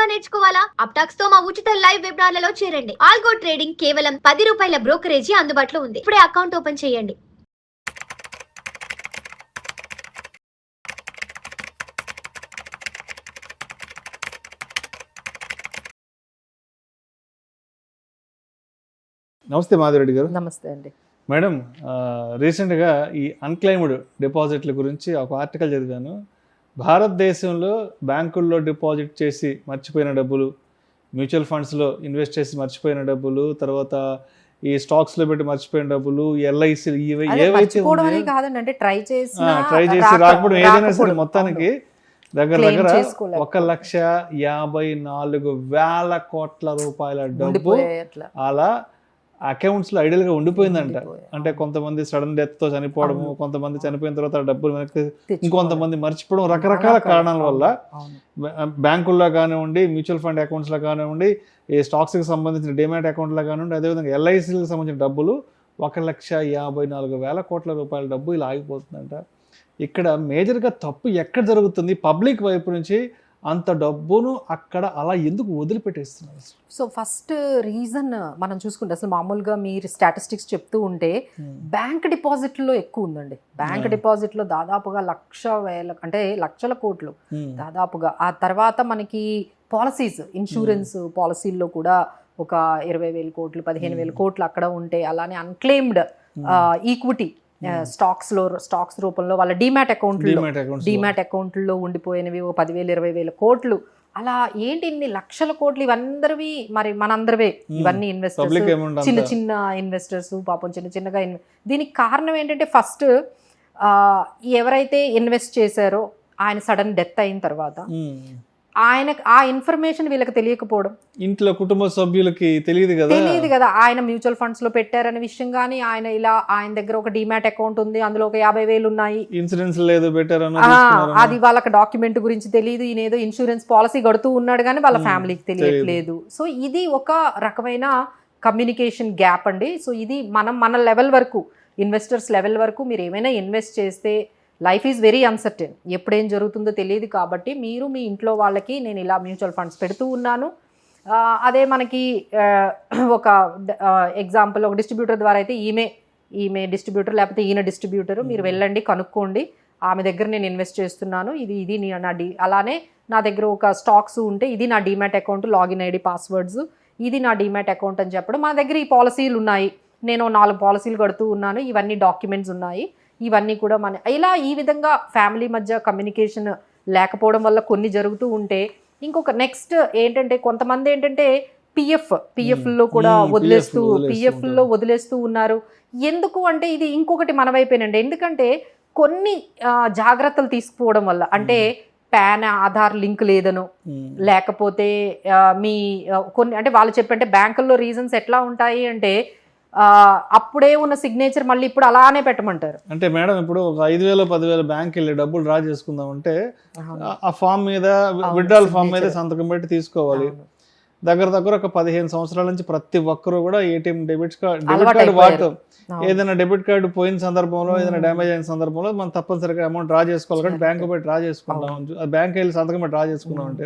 గా నేర్చుకోవాలా? అప్టాక్స్ తో మా ఉచిత లైవ్ వెబినార్లలో చేరండి. ఆల్గో ట్రేడింగ్ కేవలం ₹10 బ్రోకరేజీ అందుబాటులో ఉంది. ఇప్పుడే అకౌంట్ ఓపెన్ చేయండి. నమస్తే మాధురెడ్డి గారు. నమస్తే అండి మేడం, రీసెంట్గా ఈ అన్క్లైమ్డ్ డిపాజిట్ల గురించి ఒక ఆర్టికల్ చదివాను. భారతదేశంలో బ్యాంకుల్లో డిపాజిట్ చేసి మర్చిపోయిన డబ్బులు, మ్యూచువల్ ఫండ్స్లో ఇన్వెస్ట్ చేసి మర్చిపోయిన డబ్బులు, తర్వాత ఈ స్టాక్స్లో పెట్టి మర్చిపోయిన డబ్బులు, ఎల్ఐసి ఏవైతే కాదండి, అంటే ట్రై చేసి రాకపోవడం ఏదైనా సరే మొత్తానికి దగ్గర 1,54,000 కోట్ల రూపాయల డబ్బు అలా అకౌంట్స్లో ఐడియల్గా ఉండిపోయిందంట. అంటే కొంతమంది సడన్ డెత్తో చనిపోవడము, కొంతమంది చనిపోయిన తర్వాత డబ్బులు వెనక్కి, ఇంకొంతమంది మర్చిపోవడం, రకరకాల కారణాల వల్ల బ్యాంకుల్లో కానివ్వండి, మ్యూచువల్ ఫండ్ అకౌంట్స్లో కానివ్వండి, ఈ స్టాక్స్కి సంబంధించిన డిమాట్ అకౌంట్లలో కానివ్వండి, అదేవిధంగా ఎల్ఐసీలకు సంబంధించిన డబ్బులు 1,54,000 కోట్ల రూపాయల డబ్బు ఇలా ఆగిపోతుందంట. ఇక్కడ మేజర్గా తప్పు ఎక్కడ జరుగుతుంది? పబ్లిక్ వైపు నుంచి అంత డబ్బును అక్కడ అలా ఎందుకు వదిలిపెట్టేస్తున్నారు? సో ఫస్ట్ రీజన్ మనం చూసుకుంటే, అసలు మామూలుగా మీరు స్టాటిస్టిక్స్ చెప్తూ ఉంటే బ్యాంక్ డిపాజిట్లో ఎక్కువ ఉందండి. బ్యాంక్ డిపాజిట్లో దాదాపుగా లక్షల కోట్లు దాదాపుగా. ఆ తర్వాత మనకి పాలసీస్, ఇన్సూరెన్స్ పాలసీల్లో కూడా ఒక 20,000 కోట్లు 15,000 కోట్లు అక్కడ ఉంటే, అలానే అన్క్లెయిమ్డ్ ఈక్విటీ స్టాక్స్ రూపంలో వాళ్ళ డిమాట్ అకౌంట్లో ఉండిపోయినవి 10,000 20,000 కోట్లు. అలా ఏంటి ఇన్ని లక్షల కోట్లు? ఇవందరివి మరి మనందరివే, ఇవన్నీ ఇన్వెస్టర్స్, చిన్న చిన్న ఇన్వెస్టర్స్ పాపం చిన్నగా దీనికి కారణం ఏంటంటే, ఫస్ట్ ఎవరైతే ఇన్వెస్ట్ చేశారో ఆయన సడన్ డెత్ అయిన తర్వాత ఆయనకు ఆ ఇన్ఫర్మేషన్ వీళ్ళకి తెలియకపోవడం, ఇంట్లో కుటుంబ సభ్యులకి తెలియదు కదా ఆయన మ్యూచువల్ ఫండ్స్ లో పెట్టారనే విషయం. కానీ ఆయన దగ్గర ఒక డిమాట్ అకౌంట్ ఉంది, అందులో ఒక 50,000 ఉన్నాయి, ఇన్సూరెన్స్ లేదు అది వాళ్ళకి డాక్యుమెంట్ గురించి తెలియదు. ఈయన ఏదో ఇన్సూరెన్స్ పాలసీ కడుతూ ఉన్నాడు కానీ వాళ్ళ ఫ్యామిలీకి తెలియట్లేదు. సో ఇది ఒక రకమైన కమ్యూనికేషన్ గ్యాప్ అండి. సో ఇది మన లెవెల్ వరకు, ఇన్వెస్టర్స్ లెవెల్ వరకు మీరు ఏమైనా ఇన్వెస్ట్ చేస్తే లైఫ్ ఈజ్ వెరీ అన్సర్టెన్, ఎప్పుడేం జరుగుతుందో తెలియదు. కాబట్టి మీరు మీ ఇంట్లో వాళ్ళకి నేను ఇలా మ్యూచువల్ ఫండ్స్ పెడుతూ ఉన్నాను. అదే మనకి ఒక ఎగ్జాంపుల్, ఒక డిస్ట్రిబ్యూటర్ ద్వారా అయితే ఈమె డిస్ట్రిబ్యూటర్ లేకపోతే ఈయన డిస్ట్రిబ్యూటర్, మీరు వెళ్ళండి కనుక్కోండి, ఆమె దగ్గర నేను ఇన్వెస్ట్ చేస్తున్నాను, ఇది నా అలానే నా దగ్గర ఒక స్టాక్స్ ఉంటే ఇది నా demat account, login ID, passwords, ఇది నా డిమాట్ అకౌంట్ అని చెప్పడం. మన దగ్గర ఈ పాలసీలు ఉన్నాయి, నేను 4 పాలసీలు కడుతూ ఉన్నాను, ఇవన్నీ డాక్యుమెంట్స్ ఉన్నాయి, ఇవన్నీ కూడా ఈ విధంగా ఫ్యామిలీ మధ్య కమ్యూనికేషన్ లేకపోవడం వల్ల కొన్ని జరుగుతూ ఉంటే, ఇంకొక నెక్స్ట్ ఏంటంటే, కొంతమంది ఏంటంటే పిఎఫ్లో కూడా వదిలేస్తూ ఉన్నారు. ఎందుకు అంటే ఇది ఇంకొకటి మన వైపేనండి. ఎందుకంటే కొన్ని జాగ్రత్తలు తీసుకుపోవడం వల్ల, అంటే పాన్ ఆధార్ లింక్ లేదను, లేకపోతే మీ కొన్ని అంటే వాళ్ళు చెప్పంటే బ్యాంకుల్లో రీజన్స్ ఎట్లా ఉంటాయి అంటే, అప్పుడే ఉన్న సిగ్నేచర్ మళ్ళీ ఇప్పుడు అలానే పెట్టమంటారు. అంటే మేడం, ఇప్పుడు ఒక 5,000 10,000 బ్యాంక్ వెళ్ళి డబ్బులు డ్రా చేసుకుందాం అంటే ఆ ఫామ్ మీద, విత్డ్రాల్ ఫామ్ మీద సంతకం పెట్టి తీసుకోవాలి. దగ్గర ఒక 15 సంవత్సరాల నుంచి ప్రతి ఒక్కరు కూడా ఏటీఎం డెబిట్ కార్డు వాడటం. ఏదైనా డెబిట్ కార్డు పోయిన సందర్భంలో, ఏదైనా డ్యామేజ్ అయిన సందర్భంలో మనం తప్పనిసరిగా అమౌంట్ డ్రా చేసుకోవాలి. కాబట్టి బ్యాంకు పోయి డ్రా చేసుకుందాం, బ్యాంక్ వెళ్ళి సంతకం పెట్టి డ్రా చేసుకున్నాం అంటే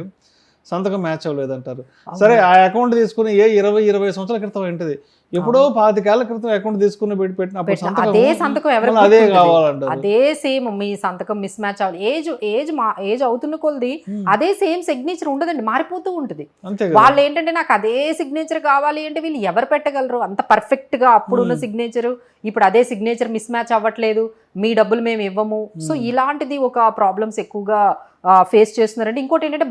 సంతకం మ్యాచ్ అవ్వలేదంటారు. సరే, ఆ అకౌంట్ తీసుకుని 20 సంవత్సరాల క్రితం ఏంటిది, ఎప్పుడో 25 ఏళ్ల క్రితం అకౌంట్ తీసుకుని పెట్టినప్పుడు అదే సంతకం అదే కావాలంటారు. అదే సేమ్ మీ సంతకం మిస్ మ్యాచ్ అవ్వాలి. ఏజ్ అవుతున్న కొలది అదే సేమ్ సిగ్నేచర్ ఉండదండి, మారిపోతూ ఉంటుంది. వాళ్ళు ఏంటంటే నాకు అదే సిగ్నేచర్ కావాలి అంటే వీళ్ళు ఎవరు పెట్టగలరు అంత పర్ఫెక్ట్ గా? అప్పుడున్న సిగ్నేచర్ ఇప్పుడు అదే సిగ్నేచర్ మిస్ మ్యాచ్ అవ్వట్లేదు, మీ డబ్బులు మేము ఇవ్వము. సో ఇలాంటిది ఒక ప్రాబ్లమ్స్ ఎక్కువగా ఫేస్ చేస్తున్నారంటే. ఇంకోటి ఏంటంటే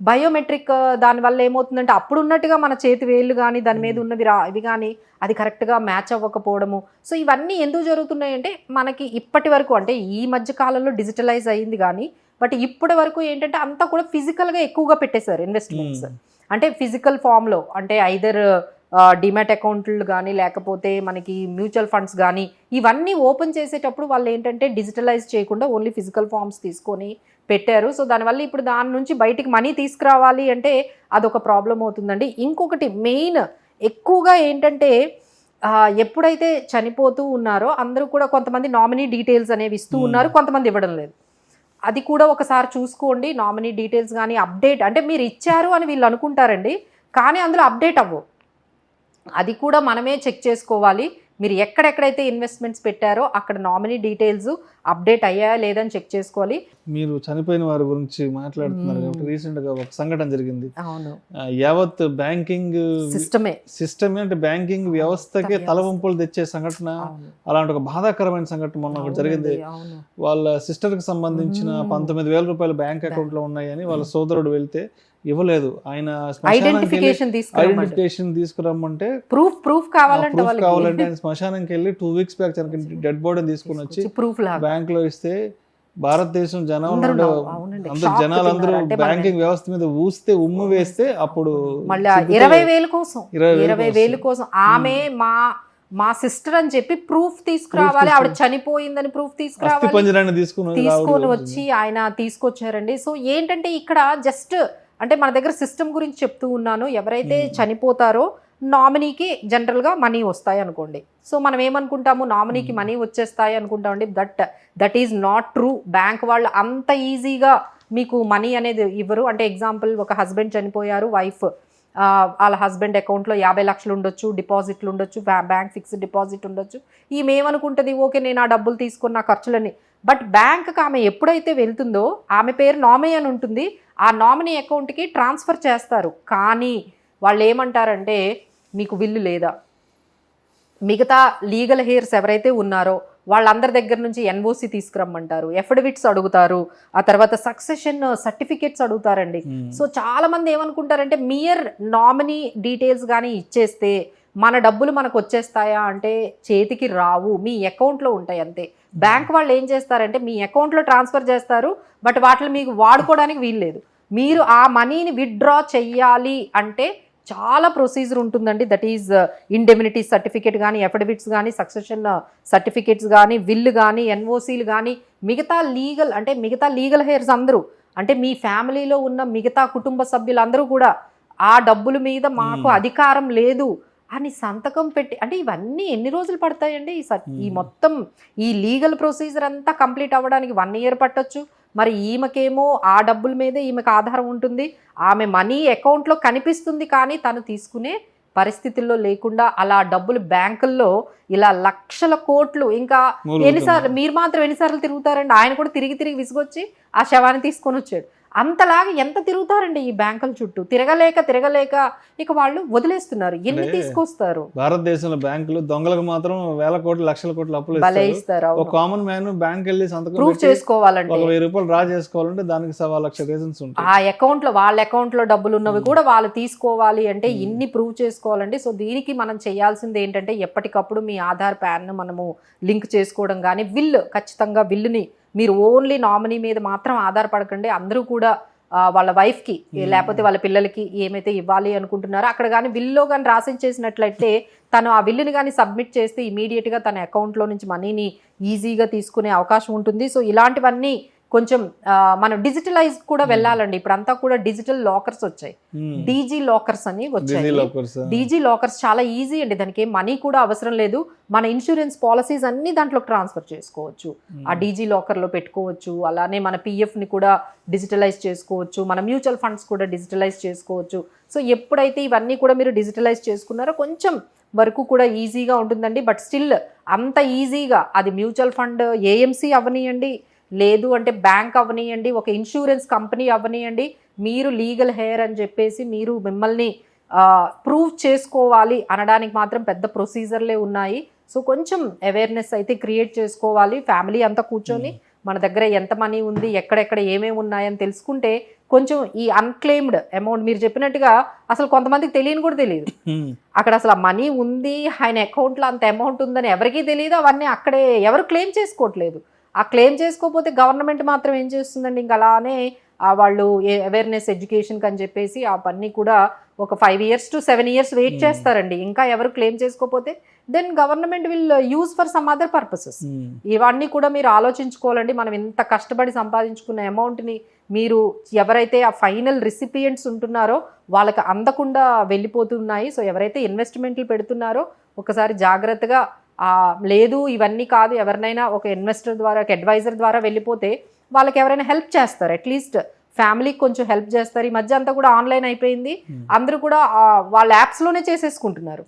బయోమెట్రిక్ దానివల్ల ఏమవుతుందంటే, అప్పుడు ఉన్నట్టుగా మన చేతి వేళ్ళు కానీ దాని మీద ఉన్నవి ఇవి కానీ అది కరెక్ట్గా మ్యాచ్ అవ్వకపోవడము. సో ఇవన్నీ ఎందుకు జరుగుతున్నాయంటే, మనకి ఇప్పటి వరకు అంటే ఈ మధ్య కాలంలో డిజిటలైజ్ అయ్యింది కానీ, బట్ ఇప్పటి వరకు ఏంటంటే అంతా కూడా ఫిజికల్గా ఎక్కువగా పెట్టేశారు ఇన్వెస్ట్మెంట్స్. అంటే ఫిజికల్ ఫామ్లో, అంటే ఐదర్ డిమాట్ అకౌంట్లు కానీ లేకపోతే మనకి మ్యూచువల్ ఫండ్స్ కానీ ఇవన్నీ ఓపెన్ చేసేటప్పుడు వాళ్ళు ఏంటంటే డిజిటలైజ్ చేయకుండా ఓన్లీ ఫిజికల్ ఫామ్స్ తీసుకొని పెట్టారు. సో దానివల్ల ఇప్పుడు దాని నుంచి బయటికి మనీ తీసుకురావాలి అంటే అదొక ప్రాబ్లం అవుతుందండి. ఇంకొకటి మెయిన్ ఎక్కువగా ఏంటంటే, ఎప్పుడైతే చనిపోతూ ఉన్నారో అందరూ కూడా కొంతమంది నామినీ డీటెయిల్స్ అనేవి ఇస్తూ ఉన్నారు, కొంతమంది ఇవ్వడం లేదు. అది కూడా ఒకసారి చూసుకోండి. నామినీ డీటెయిల్స్ కానీ అప్డేట్ అంటే మీరు ఇచ్చారు అని వీళ్ళు అనుకుంటారండి, కానీ అందులో అప్డేట్ అవ్వవు. అది కూడా మనమే చెక్ చేసుకోవాలి. మీరు ఎక్కడెక్కడైతే ఇన్వెస్ట్మెంట్స్ పెట్టారో అక్కడ నామినీ డీటెయిల్స్ అప్డేట్ అయ్యాయా లేదని చెక్ చేసుకోవాలి. మీరు చనిపోయిన వారి గురించి మాట్లాడుతున్నారు కాబట్టి రీసెంట్ గా ఒక సంఘటన జరిగింది. అవును, యావత్ బ్యాంకింగ్ సిస్టమే అంటే బ్యాంకింగ్ వ్యవస్థకే తలవంపులు తెచ్చే సంఘటన. అలాంటి ఒక బాధాకరమైన సంఘటన మొన్న ఒకటి జరిగింది. వాళ్ళ సిస్టర్ కి సంబంధించిన 19,000 రూపాయలు బ్యాంక్ అకౌంట్ లో ఉన్నాయని వాళ్ళ సోదరుడు వెళ్తే ఇవ్వలేదు. ఆయన ఐడెంటిఫికేషన్ తీసుకురమ్మంటే ప్రూఫ్ కావాలంటే ఆయన శ్మశానంకి వెళ్ళి 2 వీక్స్ బ్యాక్ డెడ్ బాడీని తీసుకుని వచ్చి ప్రూఫ్ బ్యాంక్ లో ఇస్తే భారతదేశం అందరు జనాలందరూ బ్యాంకింగ్ వ్యవస్థ మీద ఉమ్ము వేస్తే అప్పుడు మళ్ళీ 20,000 కోసం ఆమె మా సిస్టర్ అని చెప్పి ప్రూఫ్ తీసుకురావాలి, ఆవిడ చనిపోయిందని ప్రూఫ్ తీసుకుని వచ్చి ఆయన తీసుకొచ్చారండి. సో ఏంటంటే ఇక్కడ జస్ట్ అంటే మన దగ్గర సిస్టమ్ గురించి చెప్తూ ఉన్నాను. ఎవరైతే చనిపోతారో నామినీకి జనరల్గా మనీ వస్తాయి అనుకోండి. సో మనం ఏమనుకుంటాము, నామినీకి మనీ వచ్చేస్తాయి అనుకుంటామండి. That is not true. Bank వాళ్ళు అంత ఈజీగా మీకు మనీ అనేది ఇవ్వరు. అంటే ఎగ్జాంపుల్, ఒక హస్బెండ్ చనిపోయారు, వైఫ్ వాళ్ళ హస్బెండ్ అకౌంట్లో 50 లక్షలు ఉండొచ్చు, డిపాజిట్లు ఉండొచ్చు, బ్యాంక్ ఫిక్స్డ్ డిపాజిట్ ఉండొచ్చు. ఈమె ఏమనుకుంటుంది, ఓకే నేను ఆ డబ్బులు తీసుకున్న ఖర్చులని. బట్ బ్యాంక్కి ఆమె ఎప్పుడైతే వెళ్తుందో ఆమె పేరు నామినీ అని ఉంటుంది, ఆ నామినీ అకౌంట్కి ట్రాన్స్ఫర్ చేస్తారు. కానీ వాళ్ళు ఏమంటారంటే మీకు విల్లు లేదా, మిగతా లీగల్ హెయిర్స్ ఎవరైతే ఉన్నారో వాళ్ళందరి దగ్గర నుంచి ఎన్ఓసి తీసుకురమ్మంటారు, ఎఫిడవిట్స్ అడుగుతారు, ఆ తర్వాత సక్సెషన్ సర్టిఫికేట్స్ అడుగుతారండి. సో చాలా మంది ఏమనుకుంటారంటే మియర్ నామినీ డీటెయిల్స్ కానీ ఇచ్చేస్తే మన డబ్బులు మనకు వచ్చేస్తాయా అంటే చేతికి రావు, మీ అకౌంట్లో ఉంటాయి అంతే. బ్యాంక్ వాళ్ళు ఏం చేస్తారంటే మీ అకౌంట్లో ట్రాన్స్ఫర్ చేస్తారు, బట్ వాటిని మీకు వాడుకోవడానికి వీల్లేదు. మీరు ఆ మనీని విత్డ్రా చెయ్యాలి అంటే చాలా ప్రొసీజర్ ఉంటుందండి. దట్ ఈజ్ ఇండెమినిటీ సర్టిఫికేట్ కానీ, ఎఫిడవిట్స్ కానీ, సక్సెషన్ సర్టిఫికేట్స్ కానీ, విల్లు కానీ, ఎన్ఓసీలు కానీ, మిగతా లీగల్ హెయిర్స్ అందరూ అంటే మీ ఫ్యామిలీలో ఉన్న మిగతా కుటుంబ సభ్యులందరూ కూడా ఆ డబ్బుల మీద మాకు అధికారం లేదు అని సంతకం పెట్టి, అంటే ఇవన్నీ ఎన్ని రోజులు పడతాయండి? ఈ మొత్తం ఈ లీగల్ ప్రొసీజర్ అంతా కంప్లీట్ అవ్వడానికి 1 year పట్టొచ్చు. మరి ఈమెకేమో ఆ డబ్బుల మీదే ఈమెకు ఆధారం ఉంటుంది, ఆమె మనీ అకౌంట్లో కనిపిస్తుంది, కానీ తను తీసుకునే పరిస్థితుల్లో లేకుండా అలా డబ్బులు బ్యాంకుల్లో ఇలా లక్షల కోట్లు. ఇంకా ఎన్నిసార్లు మీరు మాత్రం ఎన్నిసార్లు తిరుగుతారండి? ఆయన కూడా తిరిగి విసుగొచ్చి ఆ శవాన్ని తీసుకొని వచ్చాడు. అంతలాగా ఎంత తిరుగుతారండి ఈ బ్యాంకుల చుట్టూ, తిరగలేక ఇక వాళ్ళు వదిలేస్తున్నారు. ఎన్ని తీసుకొస్తారు? భారతదేశంలో బ్యాంకులు దొంగలకు మాత్రం వేల కోట్లు లక్షల కోట్లు అప్పులు ఇస్తారు. ఒక కామన్ మ్యాన్ బ్యాంక్ వెళ్ళి సంతకం ప్రూఫ్ చేసుకోవాలంటే 1000 రూపాయలు డ్రా చేసుకోవాలంటే దానికి 1,00,000 రీజన్స్ ఉంటాయి. ఆ అకౌంట్ లో వాళ్ళ అకౌంట్ లో డబ్బులు ఉన్నవి కూడా వాళ్ళు తీసుకోవాలి అంటే ఇన్ని ప్రూవ్ చేసుకోవాలండి. సో దీనికి మనం చేయాల్సింది ఏంటంటే ఎప్పటికప్పుడు మీ ఆధార్ పాన్ మనము లింక్ చేసుకోవడం కానీ, ఖచ్చితంగా విల్లుని మీరు ఓన్లీ నామినీ మీద మాత్రం ఆధారపడకండి. అందరూ కూడా వాళ్ళ వైఫ్కి లేకపోతే వాళ్ళ పిల్లలకి ఏమైతే ఇవ్వాలి అనుకుంటున్నారో అక్కడ కానీ విల్లో కానీ రాసిచ్చేసినట్లయితే తను ఆ విల్లుని కానీ సబ్మిట్ చేస్తే ఇమీడియట్గా తన అకౌంట్లో నుంచి మనీని ఈజీగా తీసుకునే అవకాశం ఉంటుంది. సో ఇలాంటివన్నీ కొంచెం మనం డిజిటలైజ్ కూడా వెళ్ళాలండి. ఇప్పుడంతా కూడా డిజిటల్ లాకర్స్ వచ్చాయి, డీజీ లాకర్స్ అని వచ్చాయి. డీజీ లాకర్స్ చాలా ఈజీ అండి, దానికి ఏం మనీ కూడా అవసరం లేదు. మన ఇన్సూరెన్స్ పాలసీస్ అన్ని దాంట్లో ట్రాన్స్ఫర్ చేసుకోవచ్చు, ఆ డీజీ లాకర్లో పెట్టుకోవచ్చు. అలానే మన పిఎఫ్ని కూడా డిజిటలైజ్ చేసుకోవచ్చు, మన మ్యూచువల్ ఫండ్స్ కూడా డిజిటలైజ్ చేసుకోవచ్చు. సో ఎప్పుడైతే ఇవన్నీ కూడా మీరు డిజిటలైజ్ చేసుకున్నారో కొంచెం వరకు కూడా ఈజీగా ఉంటుందండి. బట్ స్టిల్ అంత ఈజీగా అది మ్యూచువల్ ఫండ్ ఏఎంసీ అవనియండి, లేదు అంటే బ్యాంక్ అవనియండి, ఒక ఇన్సూరెన్స్ కంపెనీ అవనియండి, మీరు లీగల్ హెయిర్ అని చెప్పేసి మీరు మిమ్మల్ని ప్రూవ్ చేసుకోవాలి అనడానికి మాత్రం పెద్ద ప్రొసీజర్లే ఉన్నాయి. సో కొంచెం అవేర్నెస్ అయితే క్రియేట్ చేసుకోవాలి. ఫ్యామిలీ అంతా కూర్చొని మన దగ్గర ఎంత మనీ ఉంది, ఎక్కడెక్కడ ఏమేమి ఉన్నాయని తెలుసుకుంటే కొంచెం ఈ అన్క్లెయిమ్డ్ అమౌంట్ మీరు చెప్పినట్టుగా అసలు కొంతమందికి తెలియని కూడా తెలియదు. అక్కడ అసలు ఆ మనీ ఉంది, ఆయన అకౌంట్లో అంత అమౌంట్ ఉందని ఎవరికీ తెలియదు. అవన్నీ అక్కడే ఎవరు క్లెయిమ్ చేసుకోవట్లేదు. ఆ క్లెయిమ్ చేసుకోకపోతే గవర్నమెంట్ మాత్రం ఏం చేస్తుందండి, ఇంకా అలానే వాళ్ళు అవేర్నెస్ ఎడ్యుకేషన్కి అని చెప్పేసి ఆ పని కూడా ఒక 5 years to 7 years వెయిట్ చేస్తారండి. ఇంకా ఎవరు క్లెయిమ్ చేసుకోకపోతే then government will use for some other purposes. ఇవన్నీ కూడా మీరు ఆలోచించుకోవాలండి. మనం ఇంత కష్టపడి సంపాదించుకున్న అమౌంట్ని మీరు ఎవరైతే ఆ ఫైనల్ రిసిపియంట్స్ ఉంటున్నారో వాళ్ళకి అందకుండా వెళ్ళిపోతున్నాయి. సో ఎవరైతే ఇన్వెస్ట్మెంట్లు పెడుతున్నారో ఒకసారి జాగ్రత్తగా లేదు ఇవన్నీ కాదు, ఎవరినైనా ఒక ఇన్వెస్టర్ ద్వారా, ఒక అడ్వైజర్ ద్వారా వెళ్ళిపోతే వాళ్ళకి ఎవరైనా హెల్ప్ చేస్తారు, అట్లీస్ట్ ఫ్యామిలీకి కొంచెం హెల్ప్ చేస్తారు. ఈ మధ్య అంతా కూడా ఆన్లైన్ అయిపోయింది, అందరూ కూడా వాళ్ళ యాప్స్లోనే చేసేసుకుంటున్నారు.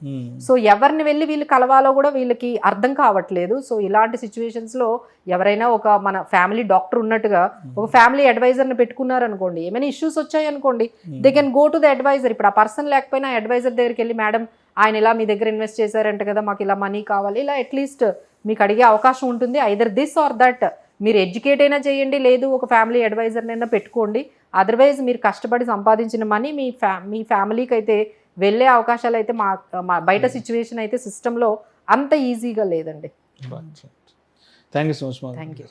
సో ఎవరిని వెళ్ళి వీళ్ళు కలవాలో కూడా వీళ్ళకి అర్థం కావట్లేదు. సో ఇలాంటి సిచ్యువేషన్స్లో ఎవరైనా ఒక మన ఫ్యామిలీ డాక్టర్ ఉన్నట్టుగా ఒక ఫ్యామిలీ అడ్వైజర్ని పెట్టుకున్నారనుకోండి, ఏమైనా ఇష్యూస్ వచ్చాయి అనుకోండి, they can go to the advisor. ఇప్పుడు ఆ పర్సన్ లేకపోయినా అడ్వైజర్ దగ్గరికి వెళ్ళి, మేడం ఆయన ఇలా మీ దగ్గర ఇన్వెస్ట్ చేశారంట కదా, మాకు ఇలా మనీ కావాలి, ఇలా అట్లీస్ట్ మీకు అడిగే అవకాశం ఉంటుంది. ఐదర్ దిస్ ఆర్ దట్, మీరు ఎడ్యుకేట్ అయినా చేయండి, లేదు ఒక ఫ్యామిలీ అడ్వైజర్నైనా పెట్టుకోండి. అదర్వైజ్ మీరు కష్టపడి సంపాదించిన మనీ మీ ఫ్యామిలీకి అయితే వెళ్ళే అవకాశాలు అయితే మా బయట సిచ్యువేషన్ అయితే సిస్టంలో అంత ఈజీగా లేదండి. Thank you so much. Thank you.